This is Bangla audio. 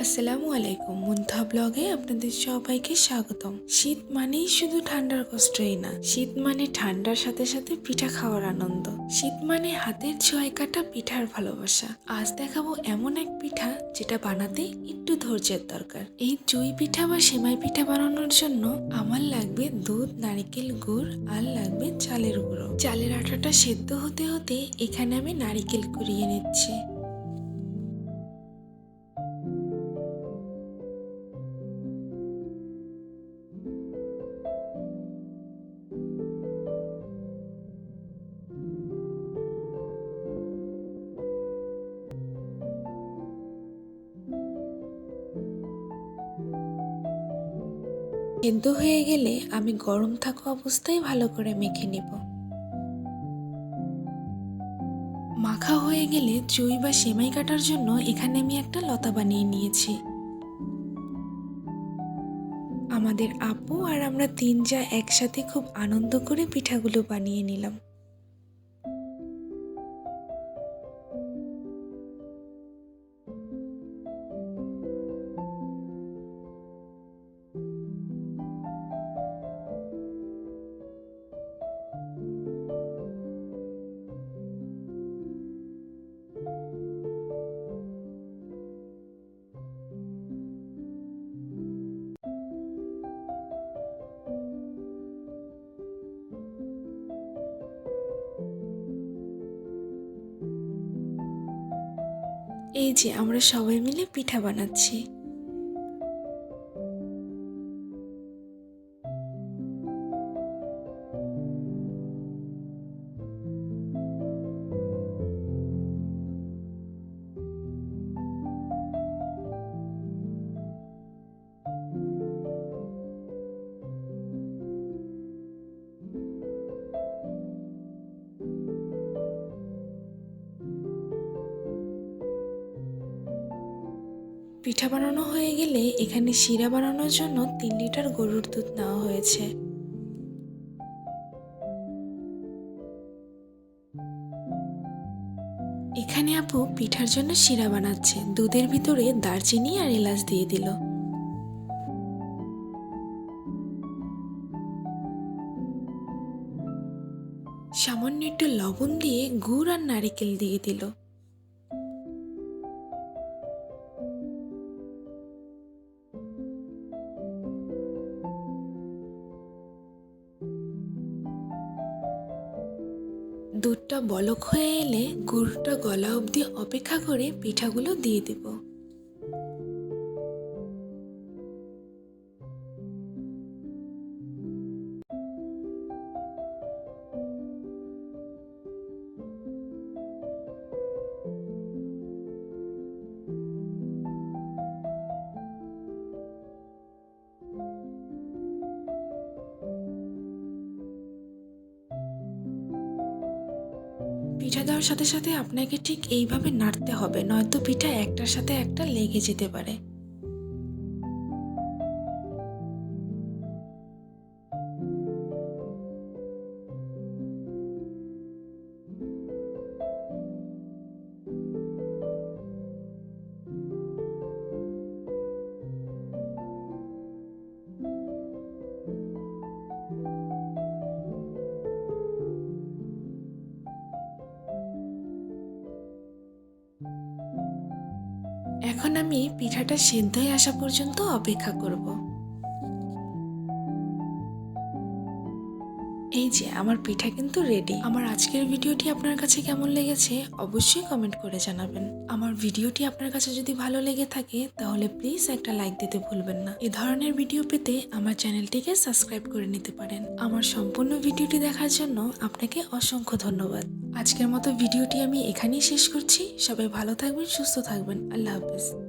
আসসালামু আলাইকুম। মুন্থা ব্লগে আপনাদের সবাইকে স্বাগতম। শীত মানেই শুধু ঠান্ডার কষ্টই না, শীত মানে ঠান্ডার সাথে সাথে পিঠা খাওয়ার আনন্দ। শীত মানে হাতের ছোঁয়ায় কাটা পিঠার ভালোবাসা। আজ দেখাবো এমন এক পিঠা যেটা বানাতে একটু ধৈর্যের দরকার। এই চুই পিঠা বা সেমাই পিঠা বানানোর জন্য আমার লাগবে দুধ, নারিকেল, গুড় আর লাগবে চালের গুঁড়ো। চালের আটাটা সেদ্ধ হতে হতে এখানে আমি নারিকেল কুড়িয়ে নিচ্ছি। সেদ্ধ হয়ে গেলে আমি গরম থাকা অবস্থায় ভালো করে মেখে নিব। মাখা হয়ে গেলে চুই বা সেমাই কাটার জন্য এখানে আমি একটা লতা বানিয়ে নিয়েছি। আমাদের আপু আর আমরা তিন যা একসাথে খুব আনন্দ করে পিঠাগুলো বানিয়ে নিলাম। এই যে আমরা সবাই মিলে পিঠা বানাচ্ছি। পিঠা বানানো হয়ে গেলে এখানে শিরা বানানোর জন্য 3 লিটার গরুর দুধ নেওয়া হয়েছে। এখানে আপু পিঠার জন্য শিরা বানাচ্ছে। দুধের ভিতরে দারচিনি আর এলাচ দিয়ে দিল। সামান্য একটু লবণ দিয়ে গুড় আর নারিকেল দিয়ে দিল। দুধটা বলক হয়ে এলে গুড়টা গলা অবধি অপেক্ষা করে পিঠাগুলো দিয়ে দেব। পিঠা দেওয়ার সাথে সাথে আপনাকে ঠিক এইভাবে নাড়তে হবে, নয়তো পিঠা একটার সাথে একটা লেগে যেতে পারে। এখন আমি পিঠাটা সেদ্ধ হয়ে আসা পর্যন্ত অপেক্ষা করব। এই যে আমার পিঠা কিন্তু রেডি। আমার আজকের ভিডিওটি আপনার কাছে কেমন লেগেছে অবশ্যই কমেন্ট করে জানাবেন। আমার ভিডিওটি আপনার কাছে যদি ভালো লেগে থাকে তাহলে প্লিজ একটা লাইক দিতে ভুলবেন না। এই ধরনের ভিডিও পেতে আমার চ্যানেলটিকে সাবস্ক্রাইব করে নিতে পারেন। আমার সম্পূর্ণ ভিডিওটি দেখার জন্য আপনাকে অসংখ্য ধন্যবাদ। আজকের মতো ভিডিওটি আমি এখানেই শেষ করছি। সবাই ভালো থাকবেন, সুস্থ থাকবেন। আল্লাহ হাফেজ।